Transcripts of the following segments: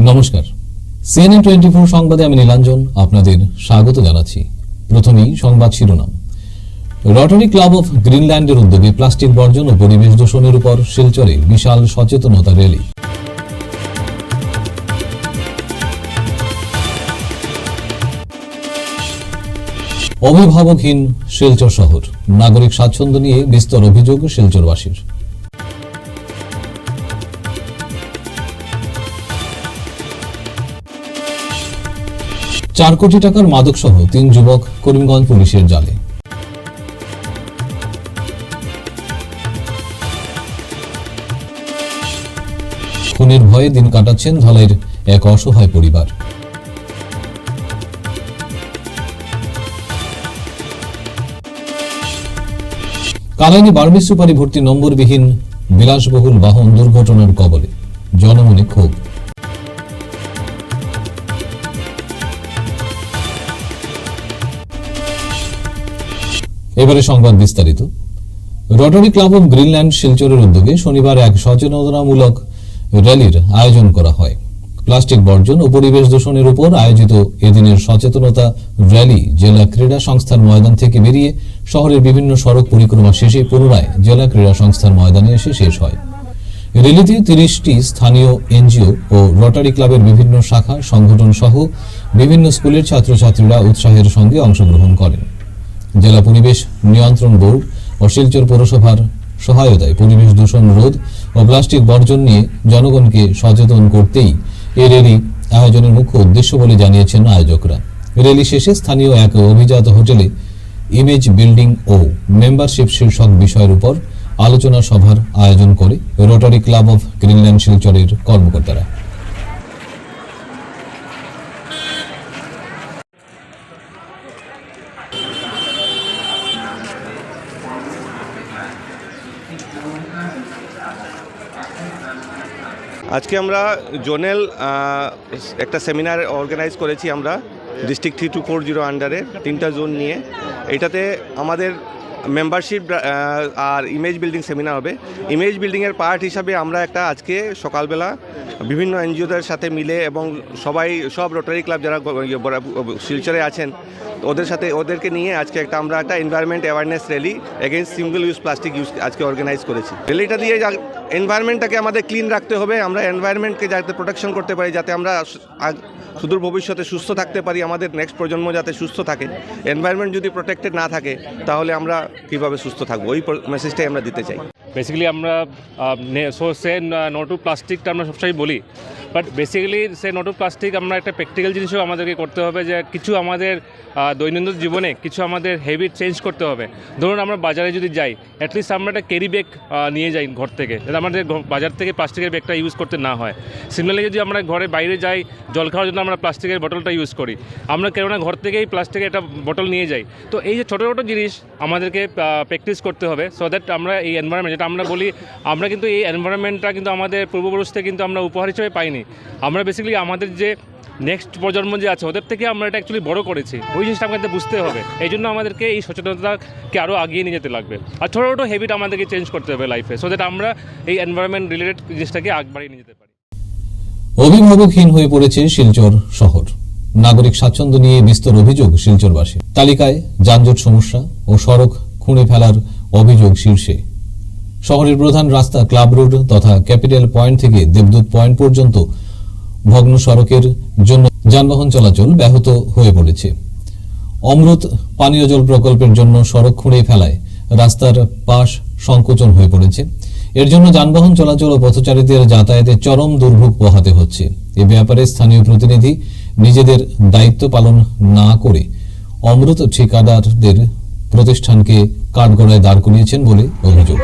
নমস্কার, CNN 24 সংবাদে আমি নীলাঞ্জন আপনাদের স্বাগত জানাচ্ছি। প্রথমেই সংবাদ শিরোনাম। রটারি ক্লাব অফ গ্রিনল্যান্ডের উদ্যোগে প্লাস্টিক বর্জন ও পরিবেশ দূষণের উপর শিলচরে বিশাল সচেতনতা র্যালি। অভিভাবকহীন শিলচর শহর, নাগরিক স্বাচ্ছন্দ্য নিয়ে বিস্তর অভিযোগ শিলচরবাসীর। 4 কোটি টাকার মাদক সহ 3 যুবক করিমগঞ্জ পুলিশের জালে। খুনের ভয়ে দিন কাটাচ্ছেন ধলাইয়ের এক অসহায় পরিবার। কালাইনি বার্মি সুপারি ভর্তি নম্বরবিহীন বিলাসবহুল বাহন দুর্ঘটনার কবলে, জনমনে ক্ষোভ। এবারে সংবাদ বিস্তারিত। রটারি ক্লাব অফ গ্রিনল্যান্ড শিলচরের উদ্যোগে শনিবার এক সচেতনতামূলক র্যালির আয়োজন করা হয়। প্লাস্টিক বর্জন ও পরিবেশ দূষণের উপর আয়োজিত এদিনের সচেতনতা র্যালি জেলা ক্রীড়া সংস্থার ময়দান থেকে বেরিয়ে শহরের বিভিন্ন সড়ক পরিক্রমা শেষে পুনরায় জেলা ক্রীড়া সংস্থার ময়দানে এসে শেষ হয়। র্যালিতে 30টি স্থানীয় এনজিও ও রটারি ক্লাবের বিভিন্ন শাখা সংগঠন সহ বিভিন্ন স্কুলের ছাত্রছাত্রীরা উৎসাহের সঙ্গে অংশগ্রহণ করেন। জেলা পরিবেশ নিয়ন্ত্রণ বোর্ড ও শিলচর পৌরসভার সহায়তায় পরিবেশ দূষণ রোধ ও প্লাস্টিক বর্জন নিয়ে জনগণকে সচেতন করতেই এই র্যালি আয়োজনের মুখ্য উদ্দেশ্য বলে জানিয়েছেন আয়োজকরা। র্যালি শেষে স্থানীয় এক অভিজাত হোটেলে ইমেজ বিল্ডিং ও মেম্বারশিপ শীর্ষক বিষয়ের উপর আলোচনা সভার আয়োজন করে রোটারি ক্লাব অফ গ্রিনল্যান্ড শিলচরের কর্মকর্তারা। আজকে আমরা জোনেল একটা সেমিনার অর্গানাইজ করেছি আমরা ডিস্ট্রিক্ট 3240 আন্ডারে 3টা জোন নিয়ে। এটাতে আমাদের মেম্বারশিপ আর ইমেজ বিল্ডিং সেমিনার হবে। ইমেজ বিল্ডিংয়ের পার্ট হিসাবে আমরা একটা আজকে সকালবেলা বিভিন্ন এনজিওদের সাথে মিলে এবং সব রোটারি ক্লাব যারা শিলচরে আছেন ওদেরকে নিয়ে আজকে আমরা একটা environment awareness rally against single use plastic use আজকে অর্গানাইজ করেছি। র্যালিটা দিয়ে এনভায়রনমেন্টটাকে আমাদের ক্লিন রাখতে হবে, আমরা এনভায়রনমেন্টকে যাতে প্রোটেকশন করতে পারি, যাতে আমরা সুদূর ভবিষ্যতে সুস্থ থাকতে পারি, আমাদের নেক্সট প্রজন্ম যাতে সুস্থ থাকে। এনভায়রনমেন্ট যদি প্রোটেক্টেড না থাকে তাহলে আমরা কীভাবে সুস্থ থাকবো, ওই মেসেজটাই আমরা দিতে চাই। বেসিক্যালি আমরা নো টু প্লাস্টিকটা আমরা সবসময় বলি, but basically no to plastic আমরা একটা প্র্যাকটিক্যাল জিনিসও আমাদেরকে করতে হবে, যে কিছু আমাদের দৈনন্দিন জীবনে কিছু আমাদের হ্যাবিট চেঞ্জ করতে হবে। ধরুন আমরা বাজারে যদি যাই, অ্যাটলিস্ট আমরা একটা ক্যারি ব্যাগ নিয়ে যাই ঘর থেকে, যাতে আমাদের বাজার থেকে প্লাস্টিকের ব্যাগটা ইউজ করতে না হয়। সিমিলারলি যদি আমরা ঘরে বাইরে যাই জল খাওয়ার জন্য আমরা প্লাস্টিকের বোতলটা ইউজ করি, আমরা কেননা ঘর থেকেই প্লাস্টিকের একটা বোতল নিয়ে যাই। তো এই যে ছোটো ছোটো জিনিস আমাদেরকে প্র্যাকটিস করতে হবে, সো দ্যাট আমরা এই এনভায়রনমেন্ট যেটা আমরা বলি, আমরা কিন্তু এই এনভায়রনমেন্টটা কিন্তু আমাদের পূর্বপুরুষ থেকে কিন্তু আমরা উপহার হিসেবে পাইনি। আমরা বেসিক্যালি আমাদের যে নেক্সট প্রজন্ম যে আছে ওদের থেকে আমরা এটা অ্যাকচুয়ালি বড় করেছি, ওই জিনিসটা আমাদের বুঝতে হবে। এই জন্য আমাদেরকে এই সচেতনতাকে আরও আগিয়ে নিয়ে যেতে লাগবে, আর ছোটো ছোটো হ্যাবিট আমাদেরকে চেঞ্জ করতে হবে লাইফে, সো দ্যাট আমরা এই এনভায়রনমেন্ট রিলেটেড জিনিসটাকে আগ বাড়িয়ে নিয়ে যেতে পারি। অভিভাবকহীন হয়ে পড়েছে শিলচর শহর, নাগরিক স্বাচ্ছন্দ্য নিয়ে বিস্তর অভিযোগ শিলচরবাসী। তালিকায় যানজট সমস্যা ও সড়ক খুঁড়ে ফেলার অভিযোগ শীর্ষে। শহরের প্রধান রাস্তা ক্লাব রোড তথা ক্যাপিটাল পয়েন্ট থেকে দেবদূত পয়েন্ট পর্যন্ত ভগ্ন সড়কের জন্য যানবাহন চলাচল ব্যাহত হয়ে পড়েছে। অমৃত পানীয় জল প্রকল্পের জন্য সড়ক খুঁড়ে ফেলায় রাস্তার পাশ সংকোচন হয়ে পড়েছে। এর জন্য যানবাহন চলাচল ও পথচারীদের যাতায়াতে চরম দুর্ভোগ পোহাতে হচ্ছে। এ ব্যাপারে স্থানীয় প্রতিনিধি নিজেদের দায়িত্ব পালন না করে অমৃত ঠিকাদারদের প্রতিষ্ঠানকে কাঠগড়ায় দাঁড় করিয়েছেন বলে অভিযোগ।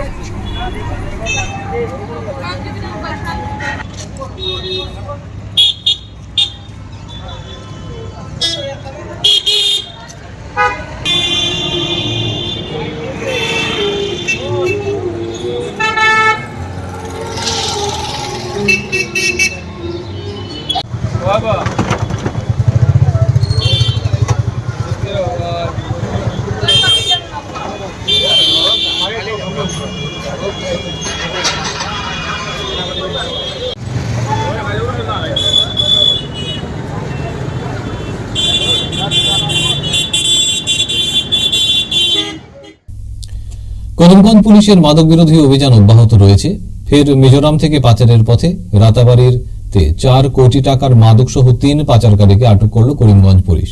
করিমগঞ্জ পুলিশের মাদক বিরোধী অভিযান অব্যাহত রয়েছে। ফের মিজোরাম থেকে পাচারের পথে রাতাবাড়িতে 4 কোটি টাকার মাদক সহ 3 পাচারকারীকে আটক করল করিমগঞ্জ পুলিশ।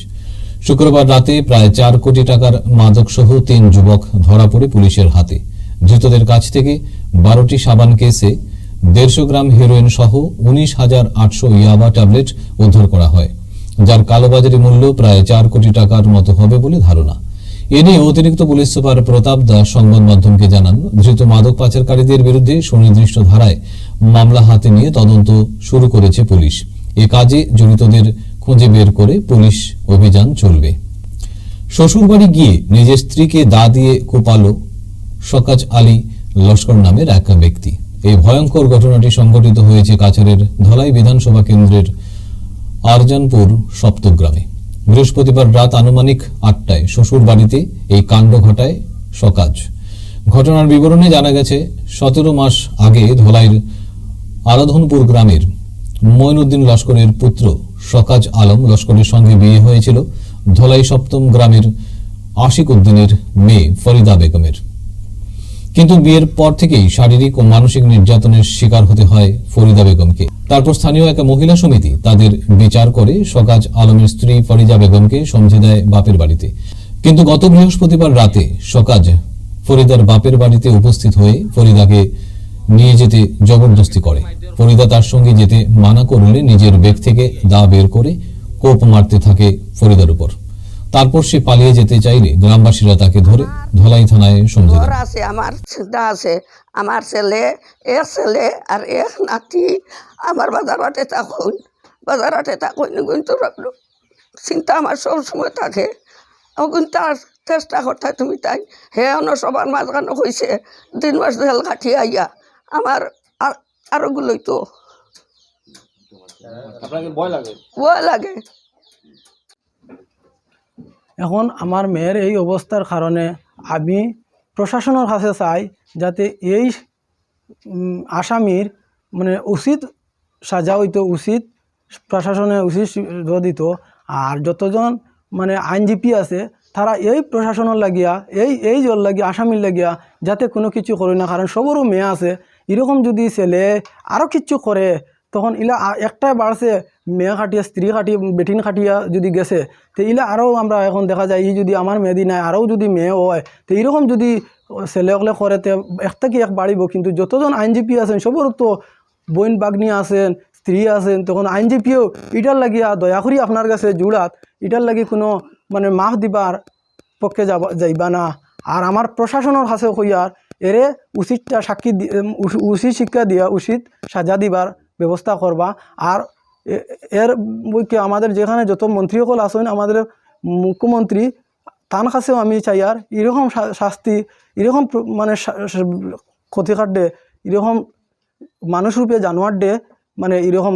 শুক্রবার রাতে প্রায় 4 কোটি টাকার মাদক সহ 3 যুবক ধরা পড়ে পুলিশের হাতে। ধৃতদের কাছ থেকে 12টি সাবান কেসে 150 গ্রাম হেরোইন সহ 19,800 ইয়াবা ট্যাবলেট উদ্ধার করা হয়, যার কালোবাজারি মূল্য প্রায় 4 কোটি টাকার মতো হবে বলে ধারণা। এ নিয়ে অতিরিক্ত পুলিশ সুপার প্রতাপ দাস সংবাদ মাধ্যমকে জানান, ধৃত মাদক পাচারকারীদের বিরুদ্ধে সুনির্দিষ্ট ধারায় মামলা হাতে নিয়ে তদন্ত শুরু করেছে পুলিশ। এ কাজে জড়িতদের খুঁজে বের করে পুলিশ অভিযান চলবে। শ্বশুরবাড়ি গিয়ে নিজের স্ত্রীকে দা দিয়ে কোপালো শকাজ আলী লস্কর নামের এক ব্যক্তি। এই ভয়ঙ্কর ঘটনাটি সংঘটিত হয়েছে কাছাড়ের ধলাই বিধানসভা কেন্দ্রের আরজানপুর সপ্তগ্রামে। বৃহস্পতিবার রাত আনুমানিক 8টায় শ্বশুর বাড়িতে এই কাণ্ড ঘটায় শকাজ। ঘটনার বিবরণে জানা গেছে, 17 মাস আগে ধলাইয়ের আরাধনপুর গ্রামের মঈনুদ্দিন লস্করের পুত্র শকাজ আলম লস্করের সঙ্গে বিয়ে হয়েছিল ধলাই সপ্তম গ্রামের আশিক উদ্দিনের মেয়ে ফরিদা বেগমের। কিন্তু বিয়ের পর থেকেই শারীরিক ও মানসিক নির্যাতনের শিকার হতে হয় ফরিদা বেগমকে। তারপর স্থানীয় এক মহিলা সমিতি তাদের বিচার করে শকাজ আলমের স্ত্রী ফরিদা বেগমকে সমঝে দেয় বাপের বাড়িতে। কিন্তু গত বৃহস্পতিবার রাতে শকাজ ফরিদার বাপের বাড়িতে উপস্থিত হয়ে ফরিদাকে নিয়ে যেতে জবরদস্তি করে। ফরিদা তার সঙ্গে যেতে মানা করলে নিজের ব্যাগ থেকে দা বের করে কোপ মারতে থাকে ফরিদার উপর। তারপর সে পালিয়ে যেতে চাইলে গ্রামবাসীরা তাকে ধরে ধলাই থানায় সমঝে দেয়। আছে আমার চিন্তা আছে, আমার ছেলে আর এক নাতি আমার বাজারতে থাকুন কিন্তু চিন্তা আমার সব সময় থাকে। কিন্তু চেষ্টা করতে তুমি তাই হে অন্য সবার মাঝখানে হয়েছে 3 মাস জেল কাটি আইয়া আমার আরো গুলোই তো ভয় লাগে। এখন আমার মেয়ের এই অবস্থার কারণে আমি প্রশাসনের কাছে চাই যাতে এই আসামির মানে উচিত সাজা হইতো, উচিত প্রশাসনে উচিত দিত। আর যতজন মানে আইনজীবী আছে তারা এই প্রশাসনের লাগিয়া এই জল লাগিয়া আসামির লাগিয়া যাতে কোনো কিছু করে না, কারণ সবরও মেয়ে আছে। এরকম যদি ছেলে আরও কিছু করে তখন ইলা একটাই বাড়ছে, মেয়ে খাটিয়া স্ত্রী খাটিয়ে বেটিন খাটিয়া যদি গেছে তো ইলা আরও আমরা এখন দেখা যায় যদি আমার মেয়েদি নাই আরও যদি মেয়ে হয় তো এরকম যদি ছেলেগুলো করে তো একটা কি এক বাড়িব। কিন্তু যতজন আইনজীবী আছেন সবর তো বোন বাগনি আছেন, স্ত্রী আছেন, তখন আইনজীবীও এটার লাগিয়া দয়া করি আপনার কাছে জুড়াত এটার লাগি কোনো মানে মাফ দিবার পক্ষে যাইবা না। আর আমার প্রশাসনের কাছে কইয়ার এরে উচিতটা সাক্ষী উচিত শিক্ষা দিয়া উচিত সাজা দিবার ব্যবস্থা করবা। আর এর বইকে আমাদের যেখানে যত মন্ত্রীসকল আছেন আমাদের মুখ্যমন্ত্রী তার কাছেও আমি চাই আর এরকম শাস্তি এরকম মানে ক্ষতিকার ডে এরকম মানুষ রূপে জানোয়ার ডে মানে এরকম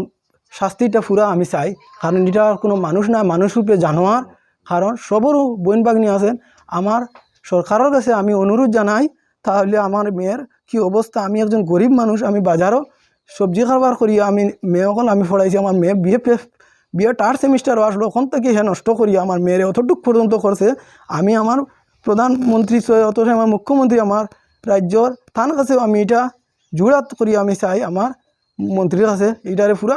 শাস্তিটা পুরা আমি চাই, কারণ এটা কোনো মানুষ না, মানুষ রূপে জানোয়ার। কারণ সবরও বোন বাগনি আছেন। আমার সরকারের কাছে আমি অনুরোধ জানাই তাহলে আমার মেয়ের কি অবস্থা। আমি একজন গরিব মানুষ, আমি বাজারও সবজি কারবার করি, আমি মেয়েসকল আমি পড়াইছি। আমার মেয়ে বিয়ে 3rd সেমিস্টারও আসলো, ওখান থেকে হে নষ্ট করি আমার মেয়ের অতটুক পর্যন্ত করছে। আমি আমার প্রধানমন্ত্রী অত আমার মুখ্যমন্ত্রী আমার রাজ্যর তার কাছেও আমি এটা জোড়াত করি আমি চাই আমার মন্ত্রীর কাছে এটারে পুরা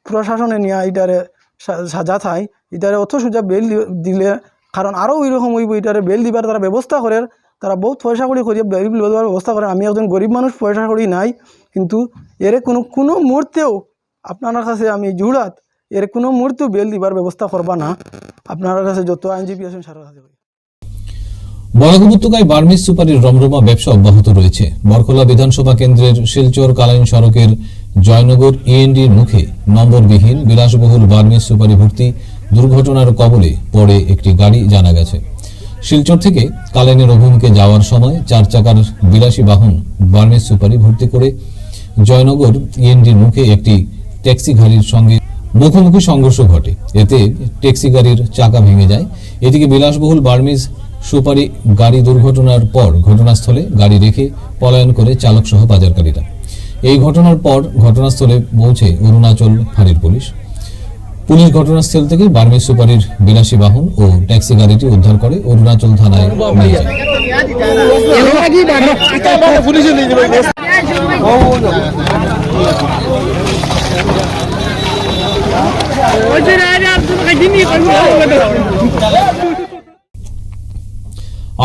প্রশাসনে নিয়ে এটারে সাজা থাই, এটারে অত সোজা বেল দিলে, কারণ আরও ওইরকম হইব এটারে বেল দিবার তারা ব্যবস্থা করে, তারা বহুত পয়সা করি বেল দেওয়ার ব্যবস্থা করে। আমি একজন গরিব মানুষ, পয়সা করি নাই, কিন্তু এর কোনো মুহূর্তেও আপনার কাছে আমি জুড়াত এর কোনো মুহূর্তেও বেল দিবার ব্যবস্থা করবা না। আপনার কাছে যত আইনজীবী আছেন সারা কাছে বরাক উপত্যকায় বার্মিজ সুপারির রমরমা ব্যবসা অব্যাহত রয়েছে। বরখলা বিধানসভা কেন্দ্রের শিলচর কালাইন সড়কের জয়নগর ইএনডির মুখে নম্বরবিহীন বিলাসবহুল বার্মিজ সুপারি ভর্তি দুর্ঘটনার কবলে পড়ে একটি গাড়ি জানা গেছে। শিলচর থেকে কালাইনের অভিমুখে যাওয়ার সময় 4 চাকার বিলাসী বাহন বার্মিজ সুপারি ভর্তি করে জয়নগর ইএনডির মুখে একটি ট্যাক্সি গাড়ির সঙ্গে মুখোমুখি সংঘর্ষ ঘটে। এতে ট্যাক্সি গাড়ির চাকা ভেঙে যায়। এদিকে বিলাসবহুল বার্মিজ সুপারি গাড়ি দুর্ঘটনার পর ঘটনাস্থলে গাড়ি রেখে পলায়ন করে চালক সহ পাচারকারীরা। এই ঘটনার পর ঘটনাস্থলে পৌঁছে অরুণাচল ফাঁড়ির পুলিশ। পুলিশ ঘটনাস্থল থেকে বার্মি সুপারির বিলাসী বাহন ও ট্যাক্সি গাড়িটি উদ্ধার করে অরুণাচল থানায় নিয়ে যায়।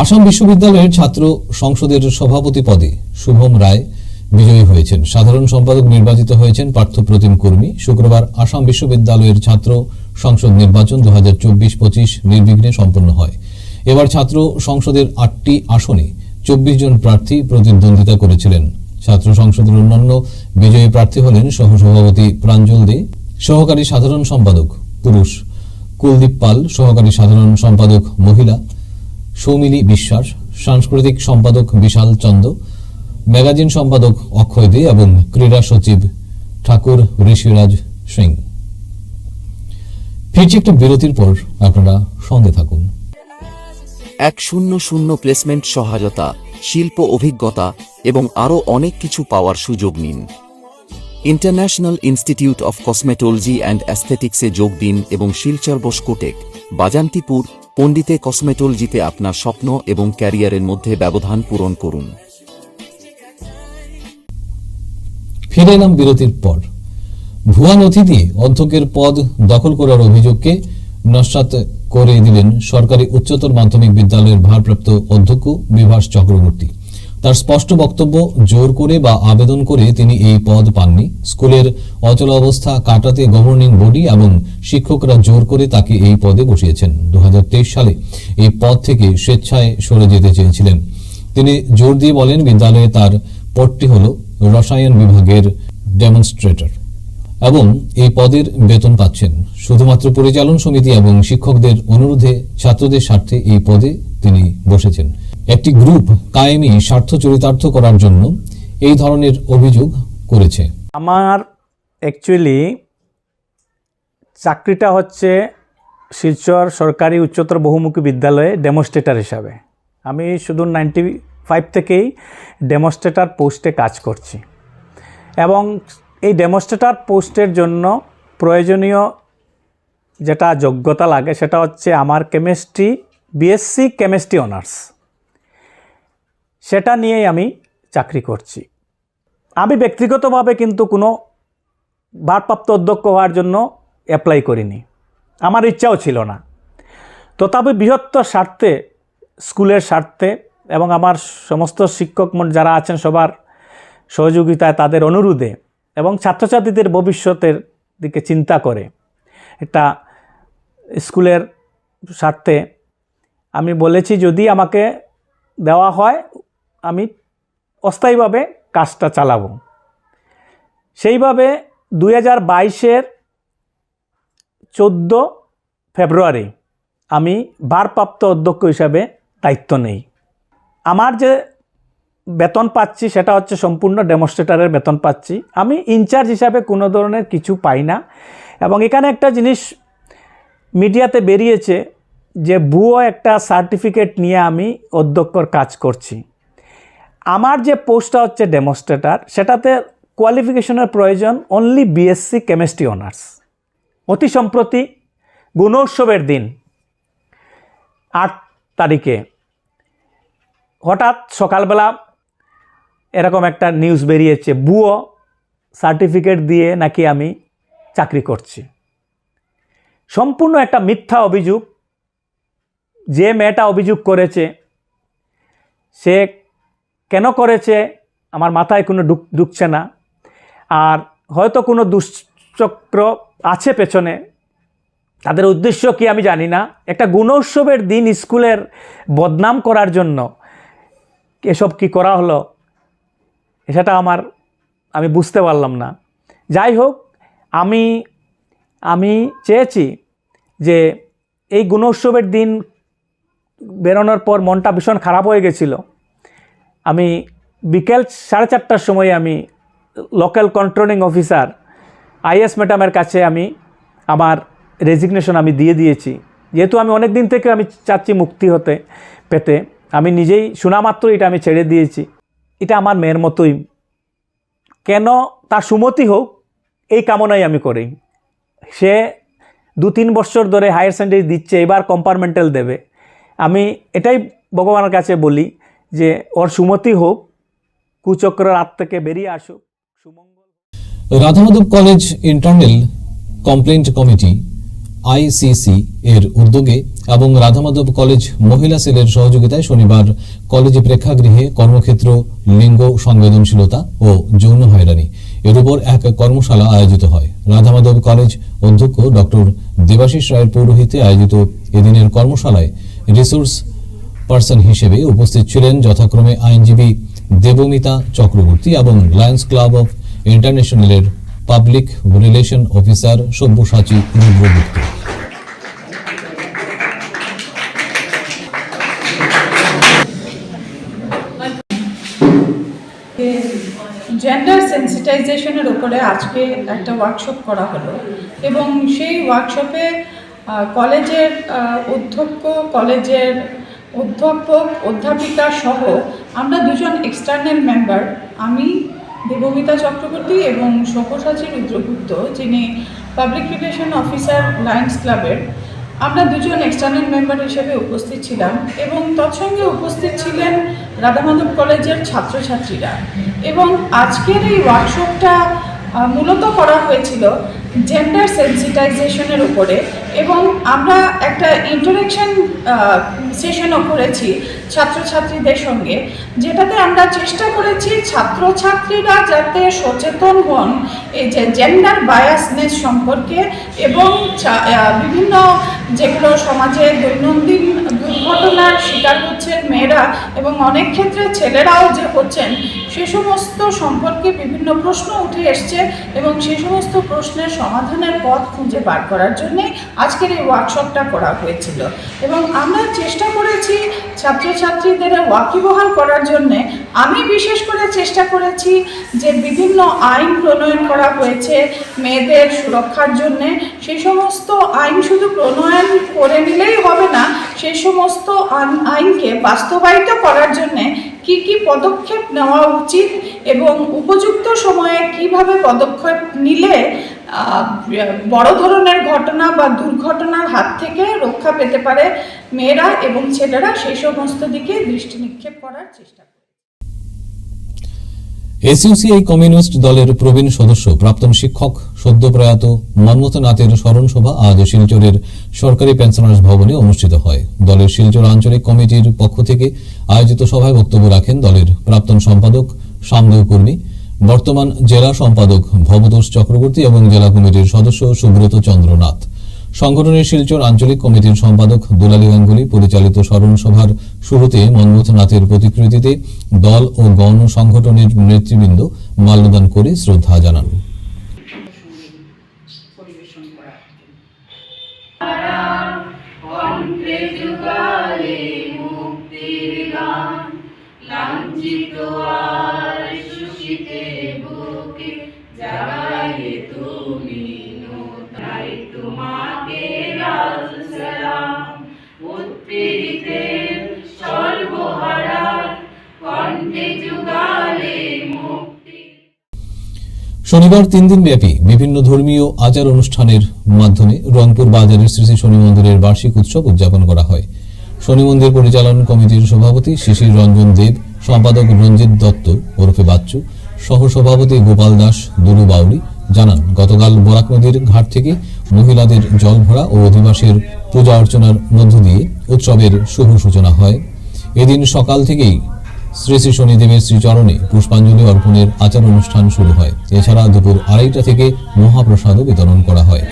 আসাম বিশ্ববিদ্যালয়ের ছাত্র সংসদের সভাপতি পদে শুভম রায় বিজয়ী হয়েছেন। সাধারণ সম্পাদক নির্বাচিত হয়েছেন পার্থপ্রতিম কর্মী। শুক্রবার আসাম বিশ্ববিদ্যালয়ের ছাত্র সংসদ নির্বাচন 2024-25 নির্বিঘ্নে সম্পন্ন হয়। এবার ছাত্র সংসদের 8টি আসনে 24 জন প্রার্থী প্রতিদ্বন্দ্বিতা করেছিলেন। ছাত্র সংসদের অন্যান্য বিজয়ী প্রার্থী হলেন সহসভাপতি প্রাঞ্জল দে, সহকারী সাধারণ সম্পাদক পুরুষ কুলদীপ পাল, সহকারী সাধারণ সম্পাদক মহিলা সৌমিলি বিশ্বাস, সাংস্কৃতিক সম্পাদক বিশাল চন্দ, ম্যাগাজিন সম্পাদক অক্ষয় দে এবং ক্রীড়া সচিব ঠাকুর ঋষিরাজ সিং। ফিরছি একটা বিরতির পর, আপনারা সঙ্গে থাকুন। 100 প্লেসমেন্ট সহায়তা, শিল্প অভিজ্ঞতা এবং আরও অনেক কিছু পাওয়ার সুযোগ নিন। International institute of cosmetology and অ্যাস্থেটিক্সে যোগ দিন এবং শিলচর বোসকোটেক, বাজান্তিপুর, পণ্ডিতে কসমেটোলজিতে আপনার স্বপ্ন এবং ক্যারিয়ারের মধ্যে ব্যবধান পূরণ করুন। ফিরে এলাম বিরতির পর। ভুয়া নথি দিয়ে অধ্যক্ষের পদ দখল করার অভিযোগকে নস্যাৎ করে দিলেন সরকারি উচ্চতর মাধ্যমিক বিদ্যালয়ের ভারপ্রাপ্ত অধ্যক্ষ বিভাস চক্রবর্তী। তার স্পষ্ট বক্তব্য, জোর করে বা আবেদন করে তিনি এই পদ পাননি। স্কুলের অচল অবস্থা কাটাতে গভর্নিং বডি এবং শিক্ষকরা জোর করে তাকে এই পদে বসিয়েছেন। 2023 সালে এই পদ থেকে স্বেচ্ছায় সরে যেতে চেয়েছিলেন। তিনি জোর দিয়ে বলেন, বিদ্যালয়ে তার পদটি হল রসায়ন বিভাগের ডেমনস্ট্রেটর এবং এই পদের বেতন পাচ্ছেন। শুধুমাত্র পরিচালন সমিতি এবং শিক্ষকদের অনুরোধে ছাত্রদের স্বার্থে এই পদে তিনি বসেছেন। একটি গ্রুপ কায়েমি স্বার্থ চরিতার্থ করার জন্য এই ধরনের অভিযোগ করেছে। আমার অ্যাকচুয়ালি চাকরিটা হচ্ছে শিলচর সরকারি উচ্চতর বহুমুখী বিদ্যালয়ে ডেমনস্ট্রেটর হিসাবে। আমি শুধু 95 থেকেই ডেমনস্ট্রেটর পোস্টে কাজ করছি এবং এই ডেমনস্ট্রেটর পোস্টের জন্য প্রয়োজনীয় যেটা যোগ্যতা লাগে সেটা হচ্ছে আমার কেমিস্ট্রি, বিএসসি কেমিস্ট্রি অনার্স, সেটা নিয়েই আমি চাকরি করছি। আমি ব্যক্তিগতভাবে কিন্তু কোনো ভারপ্রাপ্ত অধ্যক্ষ হওয়ার জন্য অ্যাপ্লাই করিনি, আমার ইচ্ছাও ছিল না। তথাপি বৃহত্তর স্বার্থে, স্কুলের স্বার্থে এবং আমার সমস্ত শিক্ষক যারা আছেন সবার সহযোগিতায়, তাদের অনুরোধে এবং ছাত্রছাত্রীদের ভবিষ্যতের দিকে চিন্তা করে একটা স্কুলের স্বার্থে আমি বলেছি যদি আমাকে দেওয়া হয় আমি অস্থায়ীভাবে কাজটা চালাবো। সেইভাবে 2022-এর 14 ফেব্রুয়ারি আমি ভারপ্রাপ্ত অধ্যক্ষ হিসাবে দায়িত্ব নেই। আমার যে বেতন পাচ্ছি সেটা হচ্ছে সম্পূর্ণ ডেমনস্ট্রেটরের বেতন পাচ্ছি। আমি ইনচার্জ হিসাবে কোনো ধরনের কিছু পাই না। এবং এখানে একটা জিনিস মিডিয়াতে বেরিয়েছে যে ভুয়ো একটা সার্টিফিকেট নিয়ে আমি অধ্যক্ষর কাজ করছি। আমার যে পোস্টটা হচ্ছে ডেমনস্ট্রেটর, সেটাতে কোয়ালিফিকেশনের প্রয়োজন অনলি বিএসসি কেমিস্ট্রি অনার্স। অতি সম্প্রতি গুণোৎসবের দিন 8 তারিখে হঠাৎ সকালবেলা এরকম একটা নিউজ বেরিয়েছে, ভুয়ো সার্টিফিকেট দিয়ে নাকি আমি চাকরি করছি। সম্পূর্ণ একটা মিথ্যা অভিযোগ। যে মেয়েটা অভিযোগ করেছে সে কেন করেছে আমার মাথায় কোনো ঢুকছে না। আর হয়তো কোনো দুশ্চক্র আছে পেছনে, তাদের উদ্দেশ্য কি আমি জানি না। একটা গুণোৎসবের দিন স্কুলের বদনাম করার জন্য এসব কি করা হলো সেটা আমি বুঝতে পারলাম না। যাই হোক, আমি চেয়েছি যে এই গুণোৎসবের দিন বেরোনোর পর মনটা ভীষণ খারাপ হয়ে গেছিল। আমি বিকেল 4:30টার সময় আমি লোকাল কন্ট্রোলিং অফিসার আইএস ম্যাডামের কাছে আমি আমার রেজিগনেশন আমি দিয়ে দিয়েছি। যেহেতু আমি অনেক দিন থেকে আমি চাচ্ছি মুক্তি পেতে, আমি নিজেই শোনা মাত্র এটা আমি ছেড়ে দিয়েছি। এটা আমার মেয়ের মতোই, কেন তার সুমতি হোক এই কামনাই আমি করি। সে 2-3 বছর ধরে হায়ার সেকেন্ডারি দিচ্ছে, এবার কম্পার্টমেন্টাল দেবে। আমি এটাই ভগবানের কাছে বলি যে ওর সুমতি হোক, কুচক্রের হাত থেকে বেরিয়ে আসুক, সুমঙ্গল। Radhamadhab college internal complaint committee ICC এর উদ্যোগে এবং রাধামাধব কলেজ মহিলা সেলের সহযোগিতায় শনিবার কলেজে প্রেক্ষাগৃহে কর্মক্ষেত্র, লিঙ্গ সংবেদনশীলতা ও যৌন হয়রানি এর উপর এক কর্মশালা আয়োজিত হয়। রাধামাধব কলেজ অধ্যক্ষ ডক্টর দেবাশিস রায়ের পৌরোহিত্যে আয়োজিত এদিনের কর্মশালায় রিসোর্স পার্সন হিসেবে উপস্থিত ছিলেন যথাক্রমে আইনজীবী দেবমিতা চক্রবর্তী এবং লায়ন্স ক্লাব অফ ইন্টারন্যাশনালের public relation officer Sabyasachi Rudragupta. Gender সেন্সিটাইজেশনের উপরে আজকে একটা ওয়ার্কশপ করা হলো এবং সেই ওয়ার্কশপে কলেজের অধ্যক্ষ, কলেজের অধ্যাপক, অধ্যাপিকা সহ আমরা দুজন এক্সটার্নাল মেম্বার, আমি দেবমিতা চক্রবর্তী এবং সব্যসাচী রুদ্রগুপ্ত, যিনি পাবলিক রিলেশন অফিসার লায়ন্স ক্লাবের, আমরা দুজন এক্সটার্নাল মেম্বার হিসেবে উপস্থিত ছিলাম এবং তৎসঙ্গে উপস্থিত ছিলেন রাধামাধব কলেজের ছাত্রছাত্রীরা। এবং আজকের এই ওয়ার্কশপটা মূলত করা হয়েছিল জেন্ডার সেন্সিটাইজেশনের উপরে এবং আমরা একটা ইন্টারেকশন সেশনও করেছি ছাত্রছাত্রীদের সঙ্গে, যেটাতে আমরা চেষ্টা করেছি ছাত্রছাত্রীরা যাতে সচেতন হন এই যে জেন্ডার বায়াসনেস সম্পর্কে এবং বিভিন্ন যেগুলো সমাজে দৈনন্দিন দুর্ঘটনার শিকার হচ্ছেন মেয়েরা এবং অনেক ক্ষেত্রে ছেলেরাও যে হচ্ছেন সে সমস্ত সম্পর্কে বিভিন্ন প্রশ্ন উঠে এসছে এবং সেই সমস্ত প্রশ্নের সমাধানের পথ খুঁজে বার করার জন্যে আজকের এই ওয়ার্কশপটা করা হয়েছিল। এবং আমরা চেষ্টা করেছি ছাত্রছাত্রীদের ওয়াকিবহাল করার জন্যে। আমি বিশেষ করে চেষ্টা করেছি যে বিভিন্ন আইন প্রণয়ন করা হয়েছে মেয়েদের সুরক্ষার জন্যে, সেই সমস্ত আইন শুধু প্রণয়ন করে নিলেই হবে না, সেই সমস্ত আইনকে বাস্তবায়িত করার জন্যে কি কি পদক্ষেপ নেওয়া উচিত এবং উপযুক্ত সময়ে কিভাবে পদক্ষেপ নিলে বড় ধরনের ঘটনা বা দুর্ঘটনার হাত থেকে রক্ষা পেতে পারে মেয়েরা এবং ছেলেরা, সেই সমস্ত দিকে দৃষ্টি নিক্ষেপ করার চেষ্টা করে। এসইউসিআই কমিউনিস্ট দলের প্রবীণ সদস্য প্রাক্তন শিক্ষক সদ্য প্রয়াত মন্মথ নাথের স্মরণ সভা আজ শিলচরের সরকারি পেনশনার্স ভবনে অনুষ্ঠিত হয়। দলের শিলচর আঞ্চলিক কমিটির পক্ষ থেকে আয়োজিত সভায় বক্তব্য রাখেন দলের প্রাক্তন সম্পাদক শ্যামদেব কর্মী, বর্তমান জেলা সম্পাদক ভবতোষ চক্রবর্তী এবং জেলা কমিটির সদস্য সুব্রত চন্দ্র নাথ। সংগঠনের শিলচর আঞ্চলিক কমিটির সম্পাদক দুলালী গাঙ্গুলি পরিচালিত স্মরণ সভার শুরুতে মন্মথ নাথের প্রতিকৃতিতে দল ও গণ সংগঠনের নেতৃবৃন্দ মাল্যদান করে শ্রদ্ধা জানান। শনিবার 3 দিন ব্যাপী বিভিন্ন ধর্মীয় আচার অনুষ্ঠানের মাধ্যমে রংপুর বাজারের শ্রী শ্রী শনি মন্দিরের বার্ষিক উৎসব উদযাপন করা হয়। শনি মন্দির পরিচালন কমিটির সভাপতি শিশির রঞ্জন দেব, সম্পাদক রঞ্জিত দত্ত ওরফে বাচ্চু, সহ সভাপতি গোপাল দাস দুলু বাউরি জানান, গতকাল বরাক নদীর ঘাট থেকে মহিলাদের জল ভরা ও অধিবাসের পূজা অর্চনার মধ্য দিয়ে উৎসবের শুভ সূচনা হয়। এদিন সকাল থেকেই শ্রী শ্রী শনিদেবের শ্রীচরণে পুষ্পাঞ্জলি অর্পণের আচার অনুষ্ঠান শুরু হয়। এছাড়া দুপুর 2:30 থেকে মহাপ্রসাদও বিতরণ করা হয়।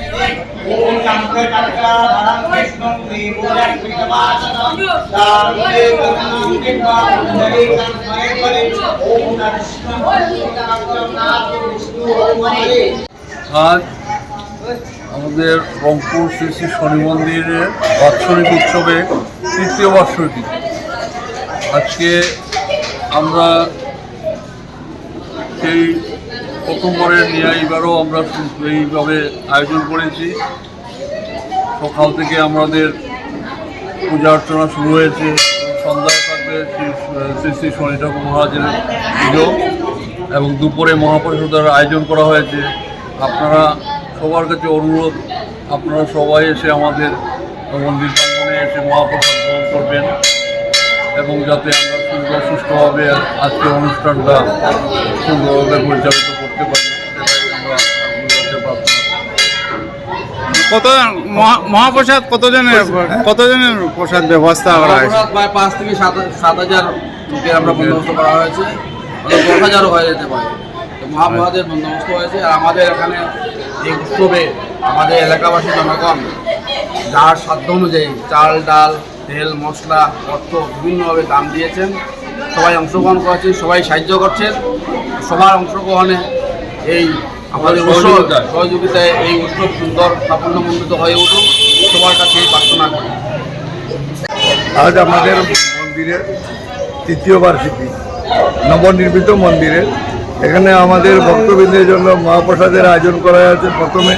আজ আমাদের রংপুর শ্রী শ্রী শনি মন্দিরের বাৎসরিক উৎসবে 3য় বার্ষিকী। আজকে আমরা সেই প্রথমবারের নিয়ে এবারও আমরা এইভাবে আয়োজন করেছি। সকাল থেকে আমাদের পূজা অর্চনা শুরু হয়েছে, সন্ধ্যায় থাকবে শ্রী শ্রী শনি ঠাকুর মহারাজের পুজো এবং দুপুরে মহাপ্রসাদের আয়োজন করা হয়েছে। আপনারা সবার কাছে অনুরোধ আপনারা সবাই এসে আমাদের মন্দির প্রাঙ্গণে এসে মহাপ্রসাদ গ্রহণ করবেন এবং যাতে আমরা সুষ্ঠুভাবে আজকের অনুষ্ঠানটা সুন্দরভাবে পরিচালিত করতে পারি সেটাই আমরা ঠাকুরের কাছে প্রার্থনা করি। কত মহাপ্রসাদ কতজনের প্রসাদ ব্যবস্থা করা হয়েছে? প্রায় 5 থেকে 7,000 লোকের আমরা বন্দোবস্ত করা হয়েছে, 10,000ও হয়ে যেতে পারে। মহাপ্রসাদের বন্দোবস্ত হয়েছে। আর আমাদের এখানে এই উৎসবে আমাদের এলাকাবাসী জনগণ যার সাধ্য অনুযায়ী চাল, ডাল, তেল, মশলা, অর্থ বিভিন্নভাবে দান দিয়েছেন। সবাই অংশগ্রহণ করেছেন, সবাই সাহায্য করছেন। সবার অংশগ্রহণে এই আমাদের উৎসব সহযোগিতায় এই উৎসব সুন্দর সাফল্যমণ্ডিত হয়ে উঠুক, সবার কাছে এই প্রার্থনা করি। আজ আমাদের মন্দিরের 3য় বার্ষিকী, নবনির্মিত মন্দিরে এখানে আমাদের ভক্তবৃন্দের জন্য মহাপ্রসাদের আয়োজন করা হয়েছে। প্রথমে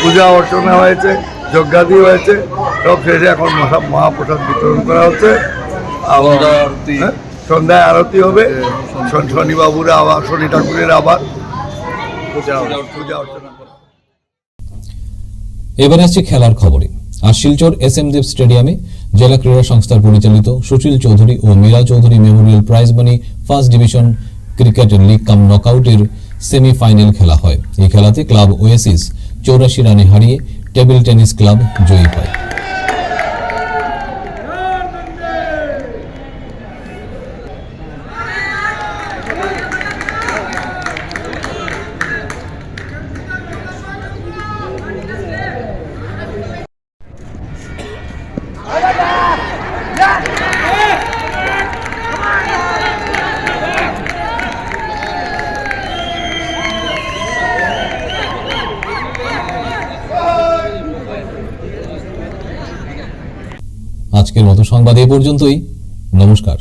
পূজা অর্চনা হয়েছে, যজ্ঞাদি হয়েছে, সব শেষে এখন মহাপ্রসাদ বিতরণ করা হচ্ছে। সন্ধ্যায় আরতি হবে, শনিবাবুরা আবার শনি ঠাকুরের আবার পূজা অর্চনা করা। এবারে আসছে খেলার খবরে। আজ শিলচর SM দেব স্টেডিয়ামে জেলা ক্রীড়া সংস্থার পরিচালিত সুশীল চৌধুরী ও Mira Chowdhury memorial prize money first division cricket league cum নকআউটের সেমিফাইনাল খেলা হয়। এই খেলাতে ক্লাব ওয়েসিস 84 রানে হারিয়ে টেবিল টেনিস ক্লাব জয়ী হয়। আজকের মতো সংবাদ এই পর্যন্তই। নমস্কার।